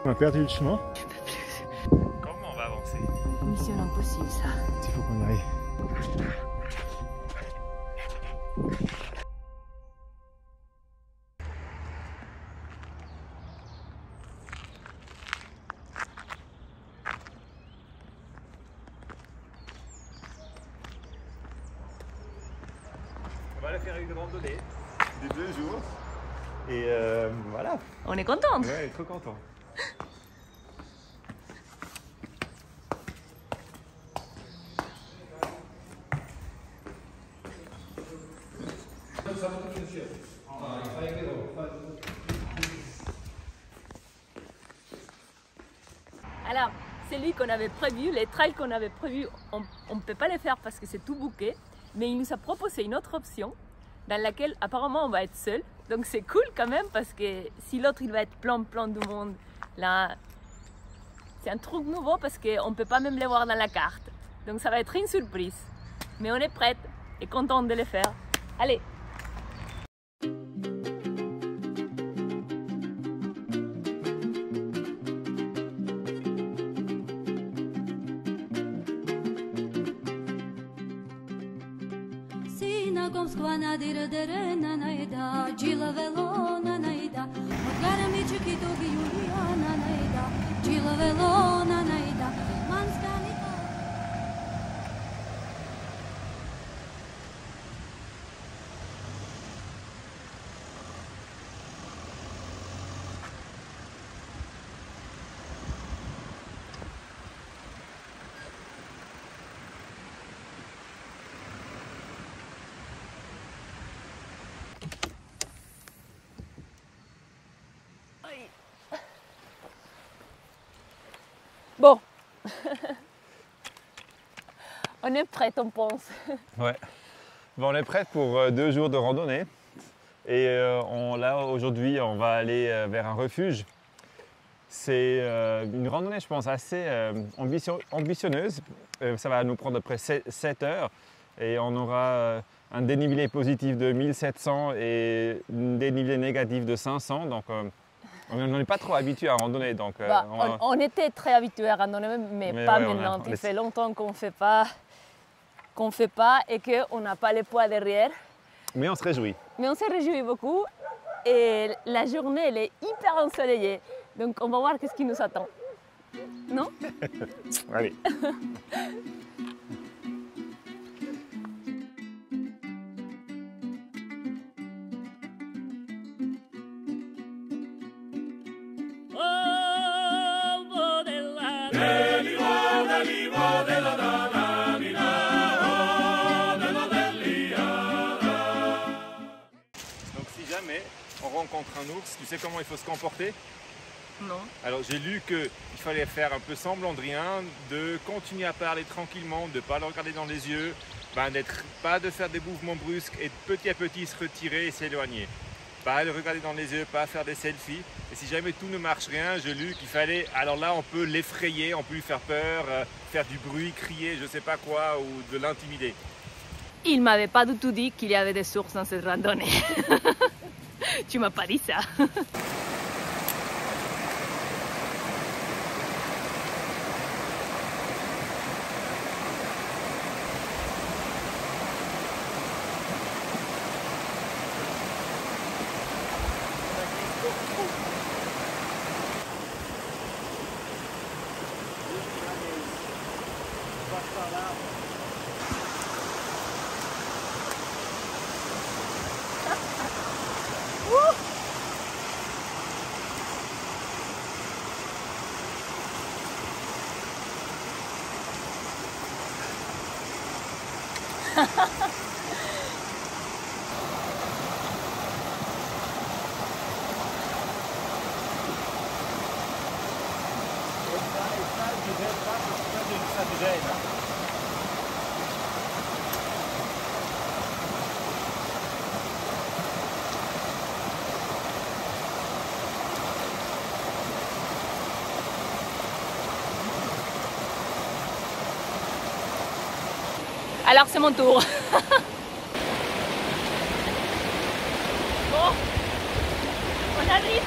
On a perdu le chemin. Comment on va avancer? Mission impossible ça. Il faut qu'on y arrive. On va aller faire une randonnée de 2 jours. Et voilà. On est contente. Ouais, trop content. Alors, celui qu'on avait prévu, les trails qu'on avait prévus, on ne peut pas les faire parce que c'est tout booké. Mais il nous a proposé une autre option dans laquelle apparemment on va être seul. Donc c'est cool quand même parce que si l'autre il va être plein de monde, là c'est un truc nouveau parce qu'on ne peut pas même les voir dans la carte. Donc ça va être une surprise. Mais on est prête et contente de le faire. Allez! Skwana dire dere nanaida, gila velo nanaida, magara mi chiquito giulia nanaida, gila velo nanaida, manskanita. Bon, on est prête, on pense. Ouais. Bon, on est prêt pour 2 jours de randonnée. Et là, aujourd'hui, on va aller vers un refuge. C'est une randonnée, je pense, assez ambitionneuse. Ça va nous prendre à peu près 7 heures. Et on aura un dénivelé positif de 1700 et un dénivelé négatif de 500. Donc, on n'est pas trop habitué à randonner. Donc, on était très habitués à randonner, mais pas ouais, maintenant. Il fait longtemps qu'on fait pas et qu'on n'a pas les poids derrière. Mais on se réjouit. Mais on se réjouit beaucoup et la journée elle est hyper ensoleillée. Donc on va voir qu'est-ce qui nous attend. Non? Allez. On rencontre un ours, tu sais comment il faut se comporter? Non. Alors j'ai lu qu'il fallait faire un peu semblant de rien, de continuer à parler tranquillement, de ne pas le regarder dans les yeux, pas de faire des mouvements brusques et de petit à petit se retirer et s'éloigner. Pas le regarder dans les yeux, pas faire des selfies. Et si jamais tout ne marche rien, j'ai lu qu'il fallait, alors là on peut l'effrayer, on peut lui faire peur, faire du bruit, crier, je sais pas quoi, ou de l'intimider. Il m'avait pas du tout dit qu'il y avait des ours dans cette randonnée. Tu m'as pas dit ça. Alors c'est mon tour. Bon, on arrive.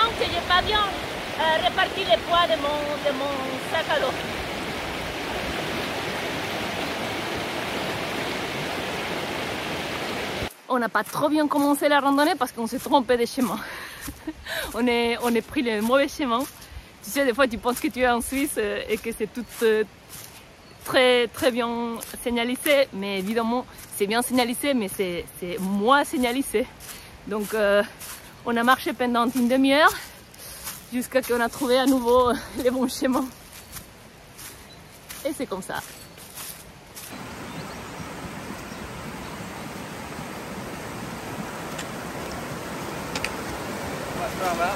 sens que j'ai pas bien réparti les poids de mon sac à dos. On n'a pas trop bien commencé la randonnée parce qu'on s'est trompé de chemin. on est pris le mauvais chemin. Tu sais, des fois tu penses que tu es en Suisse et que c'est tout très bien signalisé, mais évidemment c'est bien signalisé, mais c'est moins signalisé. Donc on a marché pendant une demi-heure jusqu'à qu'on a trouvé à nouveau les bons chemins. Et c'est comme ça. Par là.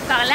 Par là?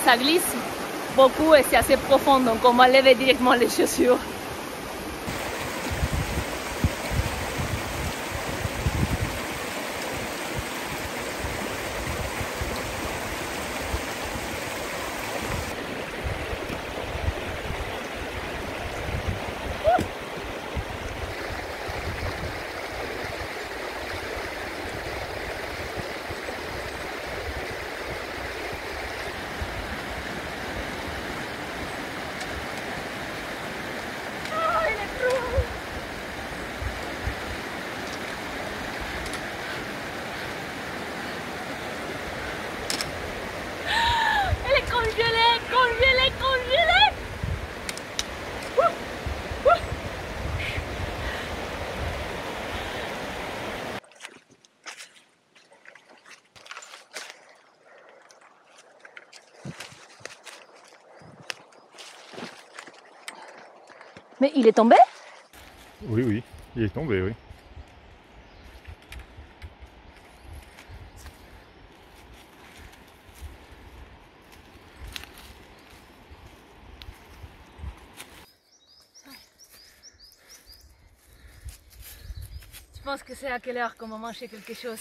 Ça glisse beaucoup et c'est assez profond, donc on va lever directement les chaussures. Mais il est tombé? Oui, oui, il est tombé, oui. Tu penses que c'est à quelle heure qu'on va manger quelque chose?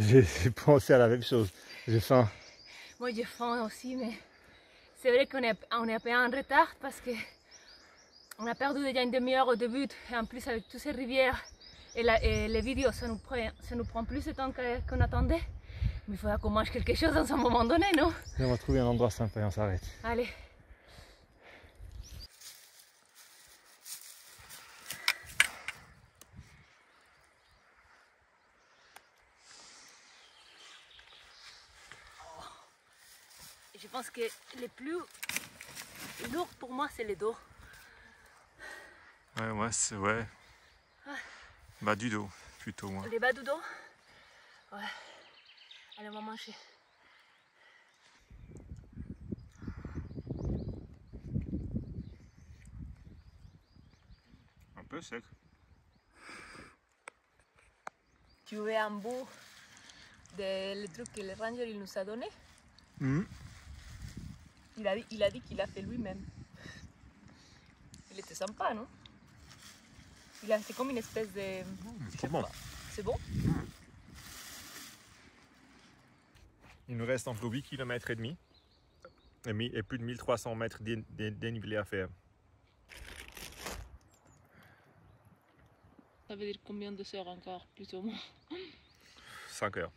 J'ai pensé à la même chose. J'ai faim. Moi j'ai faim aussi, mais c'est vrai qu'on est un peu en retard parce que on a perdu déjà une demi-heure au début et en plus avec toutes ces rivières et les vidéos ça nous prend plus de temps qu'on attendait. Mais il faudra qu'on mange quelque chose dans un moment donné, non? Et on va trouver un endroit sympa et on s'arrête. Allez. Je pense que le plus lourd pour moi c'est le dos. Ouais, c'est ouais. Bas du dos, plutôt moi. Les bas du dos? Ouais. Allez, on va manger. Un peu sec. Tu veux un bout le truc que le ranger il nous a donné? Il a dit qu'il a fait lui-même. Il était sympa, non? C'est comme une espèce de... C'est bon. C'est bon? Il nous reste encore 8 km et demi et plus de 1300 mètres dénivelé à faire. Ça veut dire combien de heures encore, plus ou moins? 5 heures.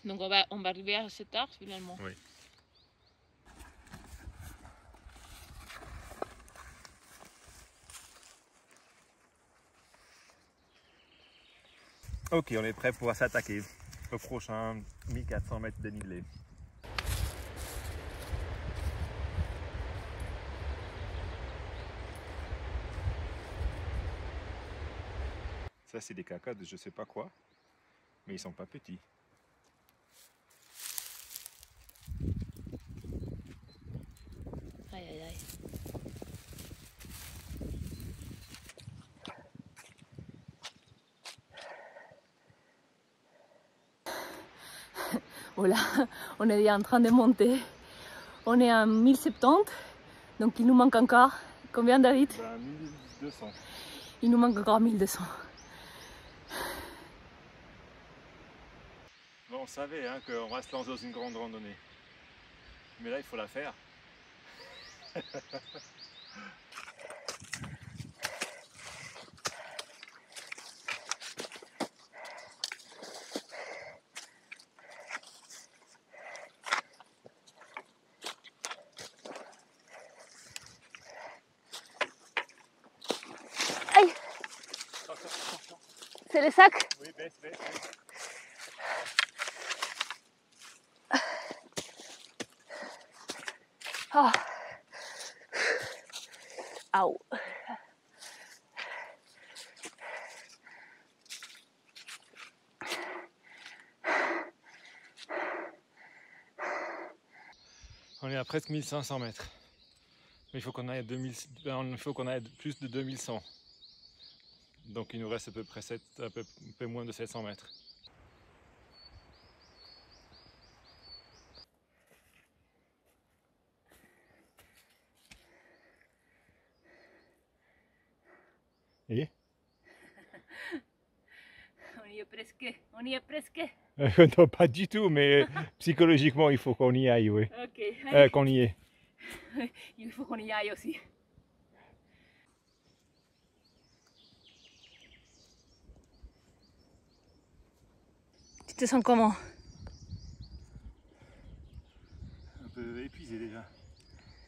Donc on va arriver assez tard finalement. Oui. Ok, on est prêt pour s'attaquer au prochain 1400 mètres de dénivelé. Ça c'est des cacas de je sais pas quoi, mais ils sont pas petits. Aïe aïe aïe. Voilà, on est en train de monter. On est à 1070, donc il nous manque encore combien, David? 1200. Il nous manque encore 1200. Bon, on savait hein, qu'on va se lancer dans une grande randonnée. Mais là, il faut la faire. Aïe! C'est le sac? Oui, baisse, baisse, baisse. Oh. Aouh. On est à presque 1500 mètres. Mais il faut qu'on aille, aille plus de 2100. Donc il nous reste à peu près un peu moins de 700 mètres. Et On y est presque, on y est presque. non, pas du tout, mais psychologiquement, il faut qu'on y aille, oui. Ok, Qu'on y est. il faut qu'on y aille aussi. Tu te sens comment? Un peu épuisé déjà.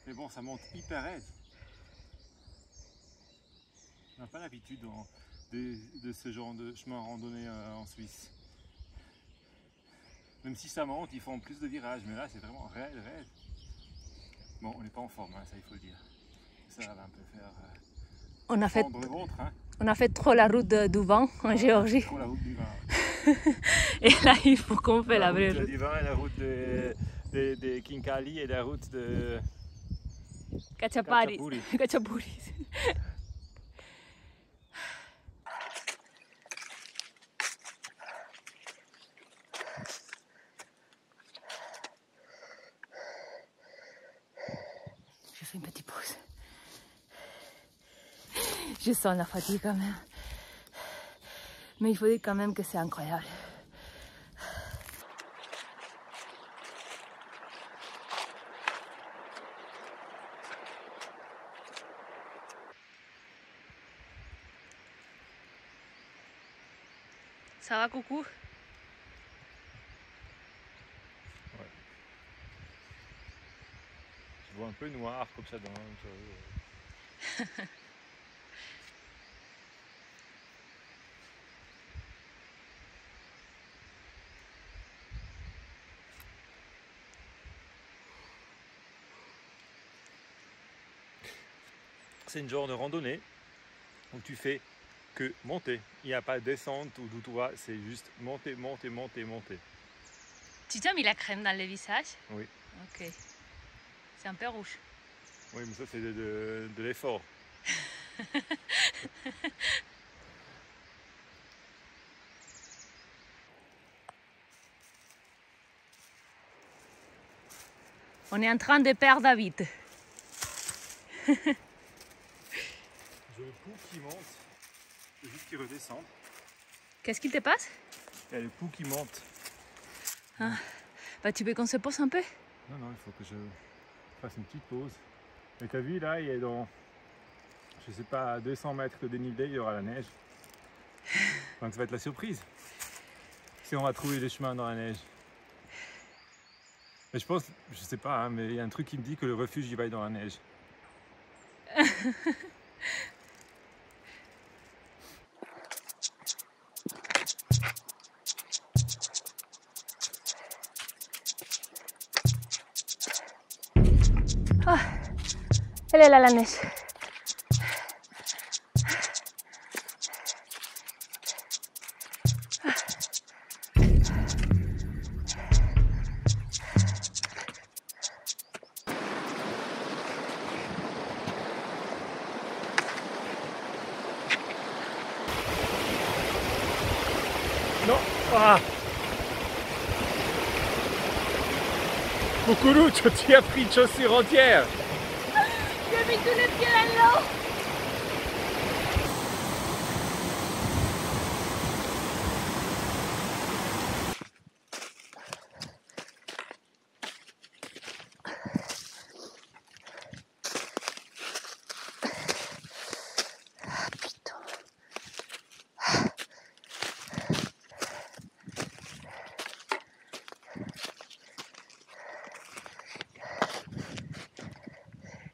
Mais bon, ça monte hyper raide. On n'a pas l'habitude de ce genre de chemin randonnée en Suisse. Même si ça monte, ils font plus de virages, mais là c'est vraiment raide, raide. Bon, on n'est pas en forme, hein, ça il faut le dire. Ça va un peu faire On a fait, fendre le ventre. Hein. on a fait trop la route du vent en Géorgie. Trop la route du vin. Et là, il faut qu'on fait la vraie route route. du vin, la route de Kinkali et la route de Kachaparis. Khachapuri. Kachapuris. Je fais une petite pause. Je sens la fatigue quand même. Mais il faut dire quand même que c'est incroyable. Ça va, coucou? Je vois un peu noir comme ça dans C'est une genre de randonnée où tu fais que monter. Il n'y a pas de descente ou tout droit, c'est juste monter, monter, monter, monter. Tu t'as mis la crème dans le visage? Oui. Ok. C'est un peu rouge. Oui, mais ça c'est de l'effort. On est en train de perdre David. J'ai le pouls qui monte, c'est juste qu'il redescend. Qu'est-ce qu'il te passe? Il y a le pouls qui monte. Ah. Bah, tu veux qu'on se pose un peu? Non, non, il faut que je fasse une petite pause. Mais t'as vu là, il est dans, je sais pas, à 200 mètres de dénivelé, il y aura la neige. Donc ça va être la surprise. Si on va trouver des chemins dans la neige. Mais je pense, je sais pas, hein, mais il y a un truc qui me dit que le refuge il va être dans la neige. Ah, elle est là la neige. Non. Ah. Cucurucho, tu as pris une chaussure entière. J'ai mis tous les pieds là-dedans.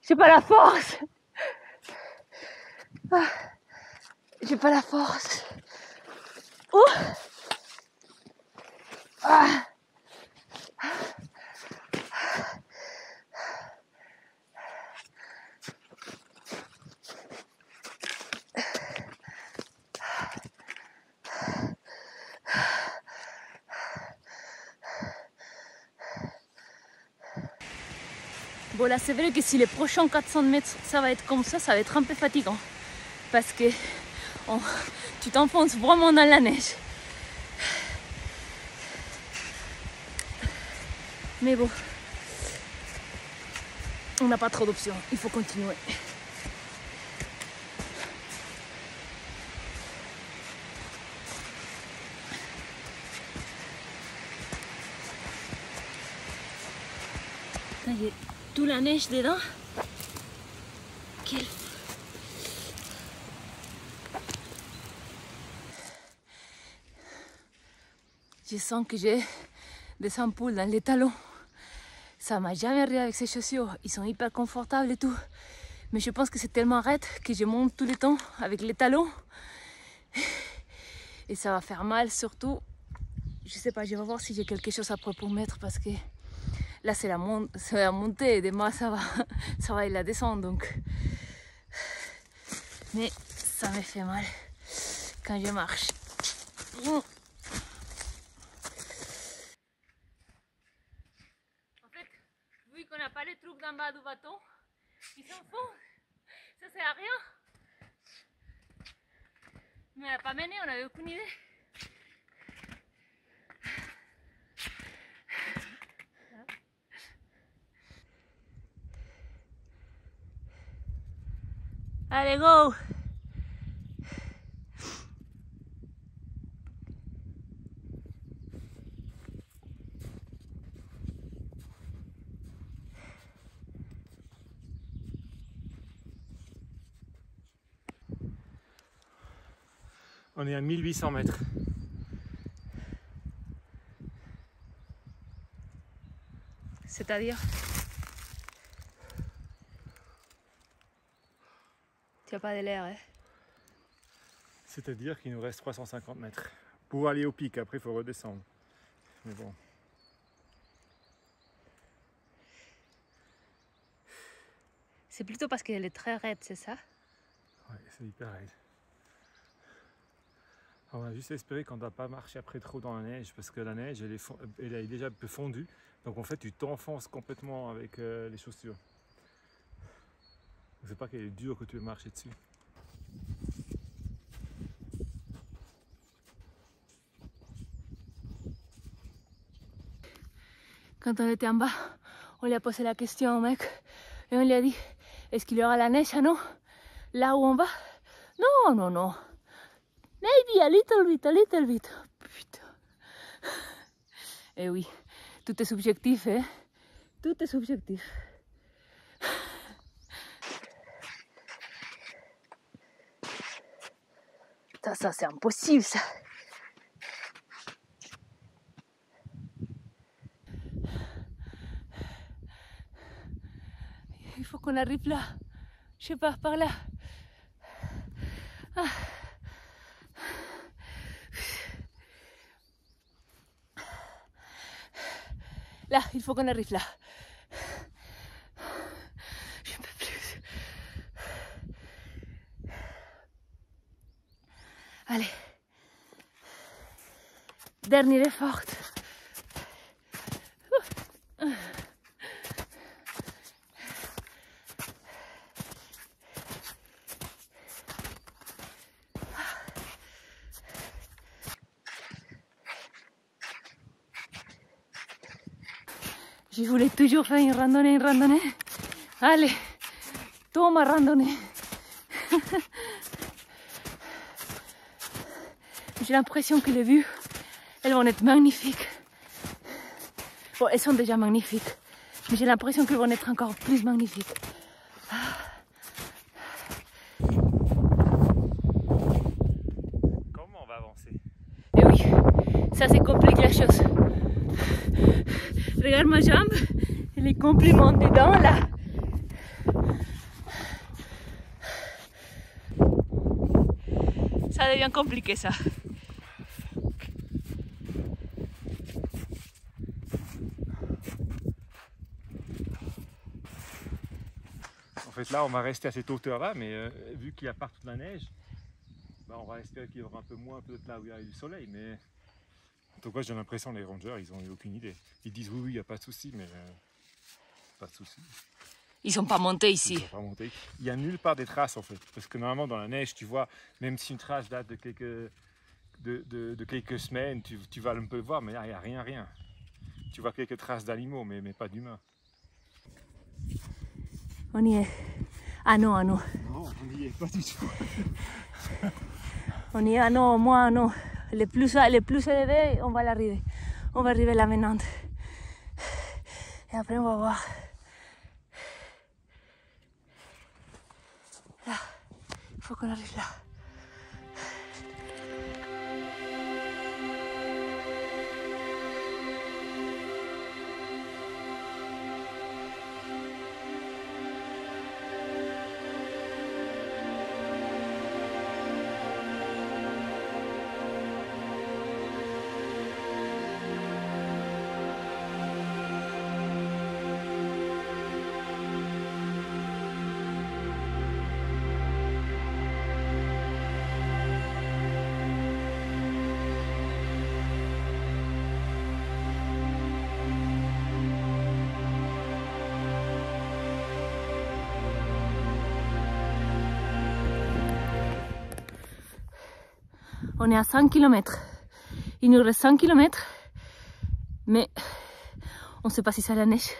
J'ai pas la force. Ah, j'ai pas la force. Ouh. Ah. Bon là c'est vrai que si les prochains 400 mètres ça va être comme ça va être un peu fatigant. Parce que tu t'enfonces vraiment dans la neige. Mais bon, on n'a pas trop d'options, il faut continuer. Il y a toute la neige dedans. Quel... Je sens que j'ai des ampoules dans les talons. Ça m'a jamais arrivé avec ces chaussures. Ils sont hyper confortables et tout. Mais je pense que c'est tellement raide que je monte tout le temps avec les talons. Et ça va faire mal surtout. Je sais pas, je vais voir si j'ai quelque chose à propos mettre parce que là c'est la montée et demain ça va et la descente donc. Mais ça me fait mal quand je marche. En fait, vu qu'on n'a pas les trucs d'en bas du bâton, ils s'en font. Ça sert à rien. Mais on n'a pas mené, on n'avait aucune idée. Allez, go! On est à 1800 mètres. C'est-à-dire? Tu n'as pas de l'air, hein? C'est-à-dire qu'il nous reste 350 mètres. Pour aller au pic, après il faut redescendre. Mais bon. C'est plutôt parce qu'elle est très raide, c'est ça? Ouais, c'est hyper raide. On va juste espérer qu'on ne doit pas marcher après trop dans la neige parce que la neige elle est déjà un peu fondue. Donc en fait tu t'enfonces complètement avec les chaussures. C'est pas qu'elle est dure que tu veux marcher dessus. Quand on était en bas, on lui a posé la question au mec et on lui a dit est-ce qu'il y aura la neige à nous là où on va? Non, non, non. Maybe a little bit. Putain. Et oui, tout est subjectif, hein? Tout est subjectif. Putain, ça c'est impossible ça. qu'on arrive là. Je sais pas, par là. Ah. Là, il faut qu'on arrive là. Je ne peux plus. Allez. Dernier effort. Je voulais toujours faire une randonnée. Allez, toma randonnée. J'ai l'impression que les vues, elles vont être magnifiques. Bon, elles sont déjà magnifiques, mais j'ai l'impression qu'elles vont être encore plus magnifiques. Comment on va avancer? Et oui, ça c'est complique la chose. Regarde ma jambe, elle est complètement dedans là. Ça devient compliqué ça. En fait là on va rester à cette hauteur là, mais vu qu'il y a partout de la neige, bah, on va espérer qu'il y aura un peu moins peut-être là où il y a du soleil. Mais en tout cas j'ai l'impression que les rangers ils n'ont eu aucune idée. Ils disent oui il n'y a pas de souci, mais pas de souci. Ils sont pas montés ici. Ils sont pas montés. Il n'y a nulle part des traces en fait, parce que normalement dans la neige tu vois, même si une trace date de quelques semaines, tu vas un peu voir, mais il n'y a rien. Tu vois quelques traces d'animaux, mais pas d'humains. On y est. Ah non. Non, on n'y est pas du tout. On y est, ah non, moi non. Les plus élevés, on va l'arriver. On va arriver là maintenant. Et après on va voir. Là, il faut qu'on arrive là. On est à 100 km. Il nous reste 100 km. Mais on ne sait pas si c'est la neige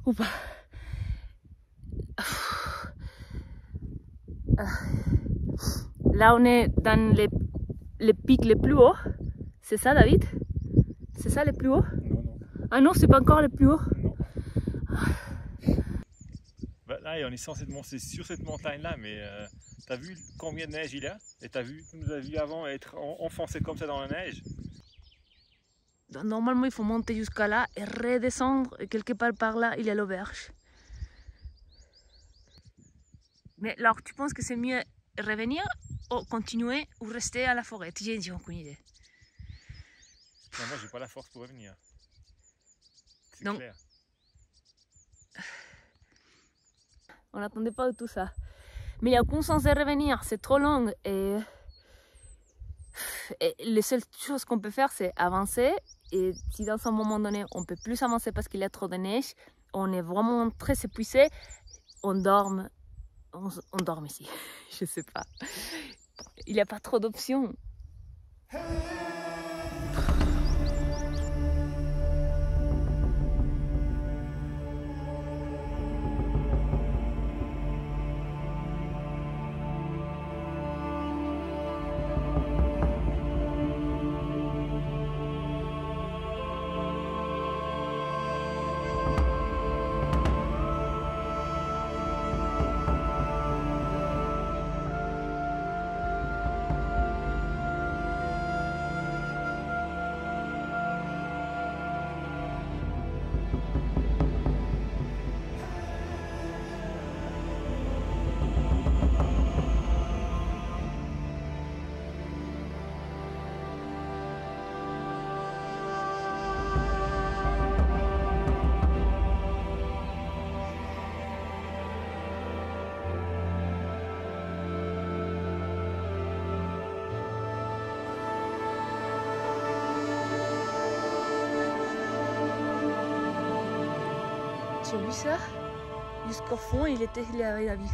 ou pas. Là, on est dans les pics les plus hauts. C'est ça, David? C'est ça les plus hauts? Non. Ah non, c'est pas encore les plus hauts? Non. Bah, là, on est censé monter sur cette montagne-là, mais t'as vu combien de neige il y a? Et t'as vu, tu nous as vu avant être enfoncé comme ça dans la neige? Normalement, il faut monter jusqu'à là et redescendre. Et quelque part par là, il y a l'auberge. Mais alors, tu penses que c'est mieux revenir ou continuer ou rester à la forêt? J'ai aucune idée. Non, moi, j'ai pas la force pour revenir. C'est Donc, clair. On n'attendait pas de tout ça. Mais il n'y a aucun sens de revenir, c'est trop long. Et les seules choses qu'on peut faire, c'est avancer. Et si dans un moment donné, on ne peut plus avancer parce qu'il y a trop de neige, on est vraiment très épuisé, on dort ici. Je ne sais pas. Il n'y a pas trop d'options. J'ai vu ça jusqu'au fond, il avait la vie.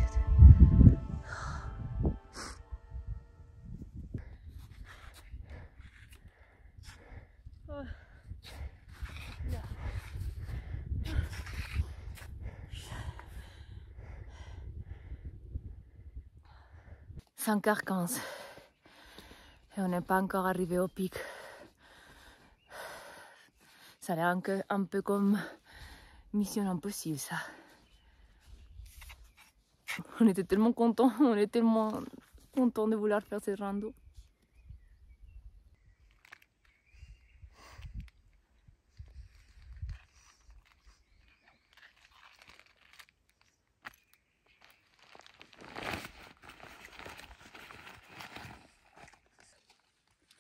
Oh. Là. 5h15 et on n'est pas encore arrivé au pic. Ça a l'air un peu comme mission impossible ça. On était tellement contents, de vouloir faire cette rando.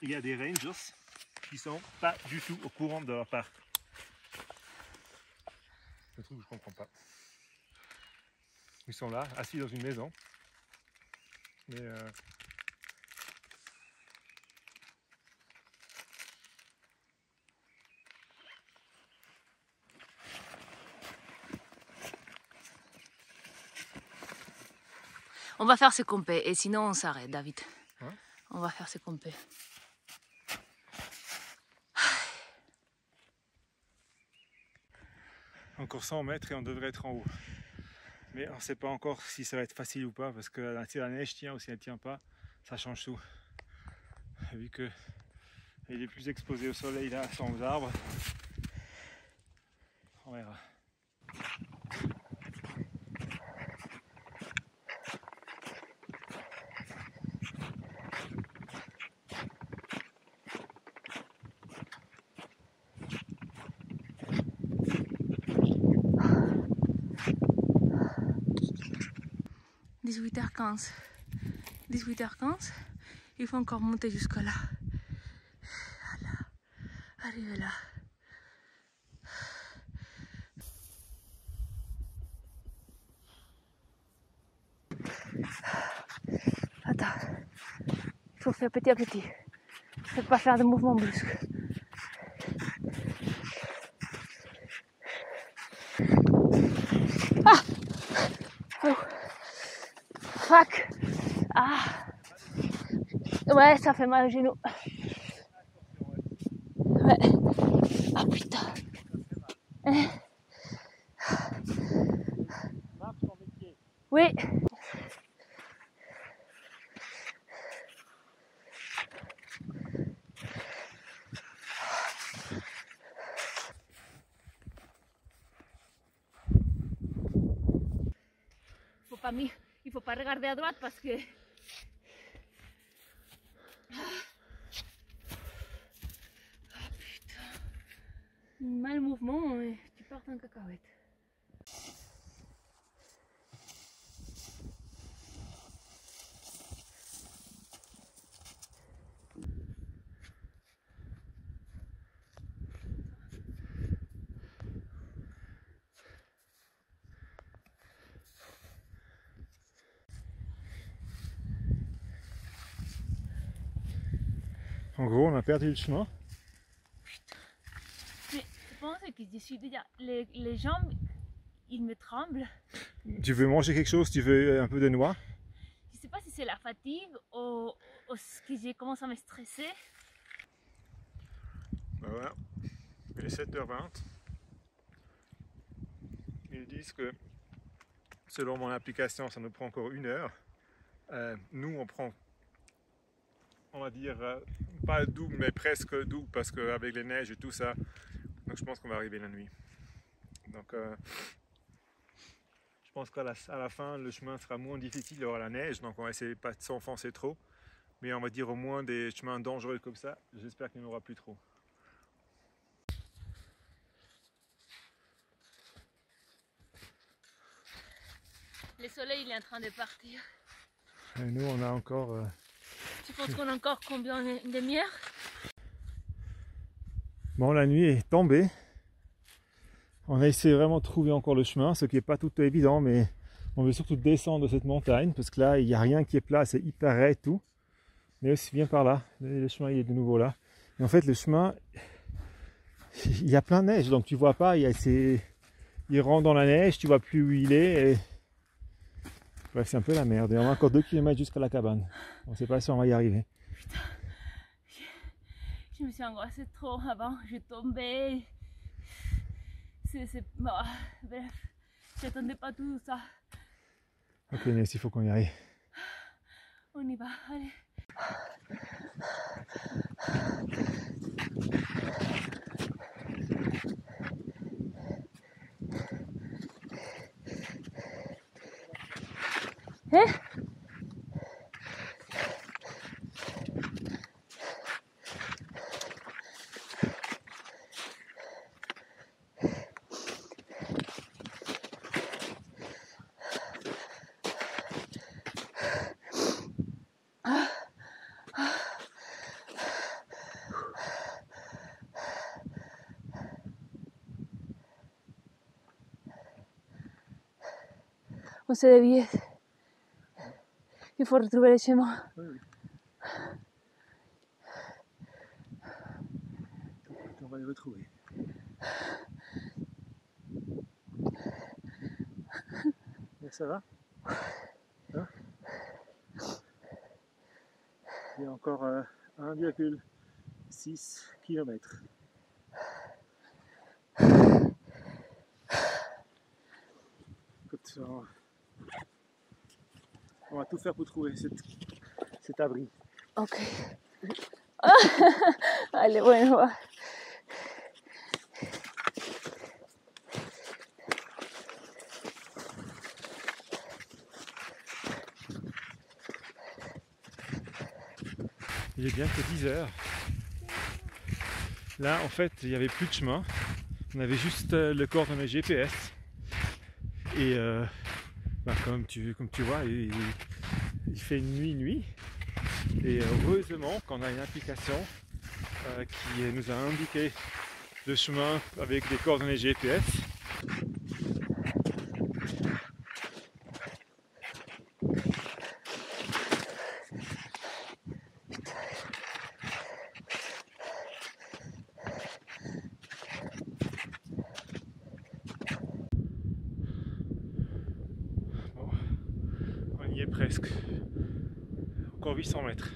Il y a des rangers qui sont pas du tout au courant de leur parc. C'est un truc que je comprends pas. Ils sont là, assis dans une maison. Mais On va faire ce qu'on peut et sinon on s'arrête, David. Hein? On va faire ce qu'on peut. encore 100 mètres et on devrait être en haut. Mais on ne sait pas encore si ça va être facile ou pas parce que si la neige tient ou si elle ne tient pas, ça change tout. Vu que il est plus exposé au soleil là, sans aux arbres, on verra. « 18h15, il faut encore monter jusque là. Voilà, arriver là. Attends, il faut faire petit à petit. Il ne faut pas faire de mouvements brusques. Ah oh. Fuck. Ah. Ouais, ça fait mal au genou. Ouais. Ah putain. Oui. Il faut pas regarder à droite parce que putain, mal mouvement et tu pars en cacahuète. En gros, on a perdu le chemin. Mais je pense que je suis déjà... Les jambes, ils me tremblent. Tu veux manger quelque chose? Tu veux un peu de noix? Je sais pas si c'est la fatigue ou que j'ai commencé à me stresser. Ben voilà, il est 7h20. Ils disent que selon mon application, ça nous prend encore 1 heure. Nous, on prend, on va dire, pas double, mais presque double parce qu'avec les neiges et tout ça, donc je pense qu'on va arriver la nuit. Donc, je pense qu'à la fin, le chemin sera moins difficile, il y aura la neige, donc on va essayer pas de s'enfoncer trop. Mais on va dire au moins des chemins dangereux comme ça, j'espère qu'il n'y en aura plus trop. Le soleil il est en train de partir. Et nous on a encore... Tu penses qu'on a encore combien de demi-heure? Bon, la nuit est tombée. On a essayé vraiment de trouver encore le chemin, ce qui n'est pas tout évident, mais on veut surtout descendre de cette montagne, parce que là il n'y a rien qui est plat, c'est hyper raide et tout. Mais aussi bien par là, le chemin il est de nouveau là. Et en fait le chemin, il y a plein de neige, donc tu vois pas, il il rentre dans la neige, tu vois plus où il est. Et... ouais, c'est un peu la merde. Et on a encore 2 km jusqu'à la cabane. On ne sait pas si on va y arriver. Putain, je me suis angoissée trop avant, je tombais. Bref, j'attendais pas tout ça. Ok Ness, il faut qu'on y aille. On y va, allez. On s'est dévié. Il faut retrouver le chemin. Oui, oui. On va les retrouver. Et ça va hein? Il y a encore 1,6 km. Écoute, on va tout faire pour trouver cet abri. Ok. Allez, bueno, va. Il est bien que 10 heures. Là, en fait, il n'y avait plus de chemin. On avait juste le coordonnées GPS. Et comme tu vois, il fait nuit. Et heureusement qu'on a une application qui nous a indiqué le chemin avec des coordonnées GPS. Bon, on y est presque. Encore 800 mètres.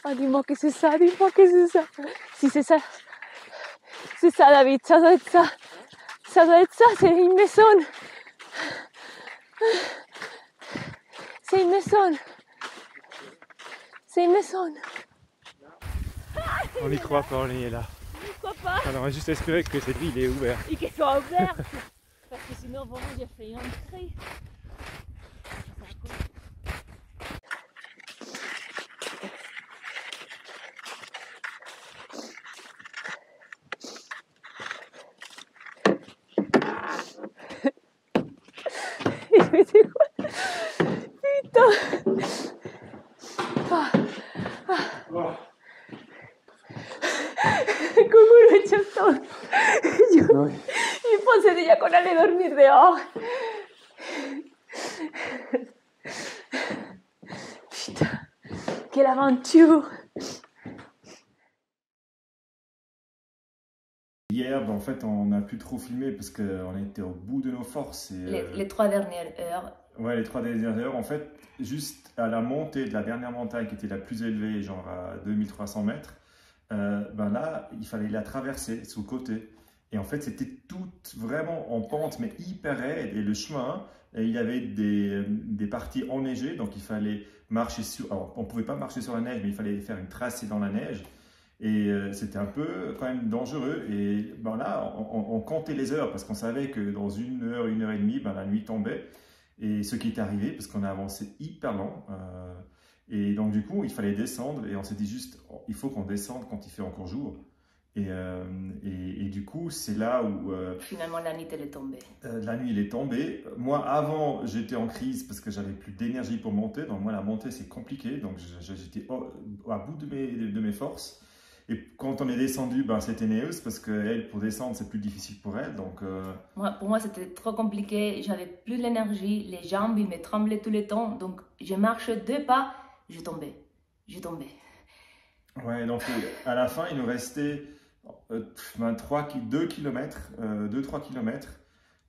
Ah, dis-moi que c'est ça, dis-moi que c'est ça. Si c'est ça, David, ça doit être ça. Ça doit être ça, c'est une maison. C'est une maison. C'est une maison. On n'y croit pas, on y est là. Pourquoi pas? Alors on va juste espérer que cette ville est ouverte. Et qu'elle soit ouverte. Parce que sinon, vraiment, j'ai fait entrer. Mais c'est quoi? Putain! Como lo he hecho todo. Yo pensé déjà qu'on allait dormir dehors. Putain, quelle aventure! Hier, en fait, on n'a plus trop filmé parce qu'on était au bout de nos forces. Et, Les 3 dernières heures. ouais, les 3 dernières heures. En fait, juste à la montée de la dernière montagne qui était la plus élevée, genre à 2300 mètres, là, il fallait la traverser sous le côté. Et en fait, c'était tout vraiment en pente, mais hyper raide. Et le chemin, il y avait des parties enneigées, donc il fallait marcher sur... Alors, on ne pouvait pas marcher sur la neige, mais il fallait faire une tracée dans la neige. Et c'était un peu quand même dangereux. Et là, on comptait les heures parce qu'on savait que dans 1 heure, 1 heure et demie, la nuit tombait. Et ce qui est arrivé, parce qu'on a avancé hyper lent. Et donc du coup, il fallait descendre. Et on s'est dit juste, il faut qu'on descende quand il fait encore jour. Et du coup, c'est là où Finalement, la nuit, elle est tombée. la nuit, elle est tombée. Moi, avant, j'étais en crise parce que j'avais plus d'énergie pour monter. Donc moi, la montée, c'est compliqué. Donc j'étais à bout de mes forces. Et quand on est descendu, ben, c'était Néus parce qu'elle, pour descendre, c'est plus difficile pour elle. Donc, Pour moi, c'était trop compliqué. J'avais plus d'énergie. Les jambes, ils me tremblaient tout le temps. Donc, je marchais 2 pas, je tombais. ouais, donc à la fin, il nous restait 2 km, 2-3 km.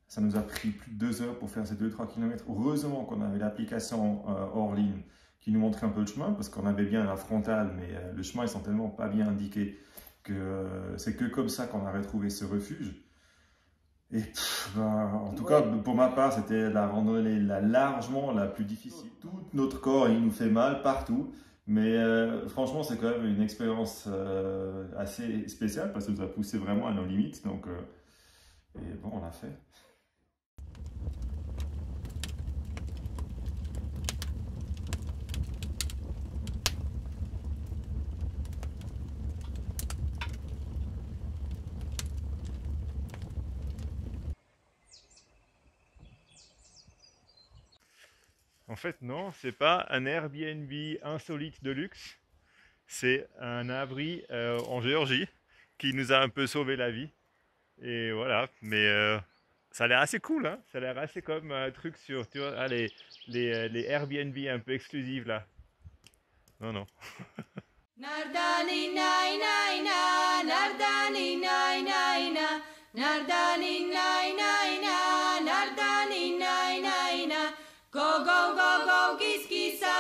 Ça nous a pris plus de 2 heures pour faire ces 2-3 km. Heureusement qu'on avait l'application hors ligne qui nous montrait un peu le chemin parce qu'on avait bien la frontale, mais le chemin, ils sont tellement pas bien indiqués que c'est que comme ça qu'on avait trouvé ce refuge. Et en tout cas, pour ma part, c'était la randonnée largement la plus difficile. Tout notre corps, il nous fait mal partout. Mais franchement, c'est quand même une expérience assez spéciale parce que ça nous a poussé vraiment à nos limites. Donc, et bon, on l'a fait. En fait, non, c'est pas un Airbnb insolite de luxe. C'est un abri en Géorgie qui nous a un peu sauvé la vie. Et voilà, mais ça a l'air assez cool, hein. Ça a l'air assez comme un truc sur, tu vois, les Airbnb un peu exclusifs là. Non, non. Nardani nai nai na, nardani nai nai na, nardani nai nai na, nardani nai nai na. Go go go go gis gisa,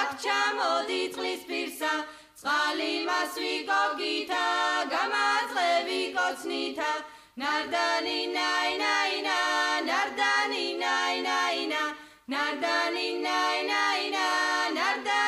akchamodi tlis pirsa, tsali masvi go gita, gamazrevi gotsnita. Nardani nai nai na, nardani nai nai na, nardani nai nai na, nardani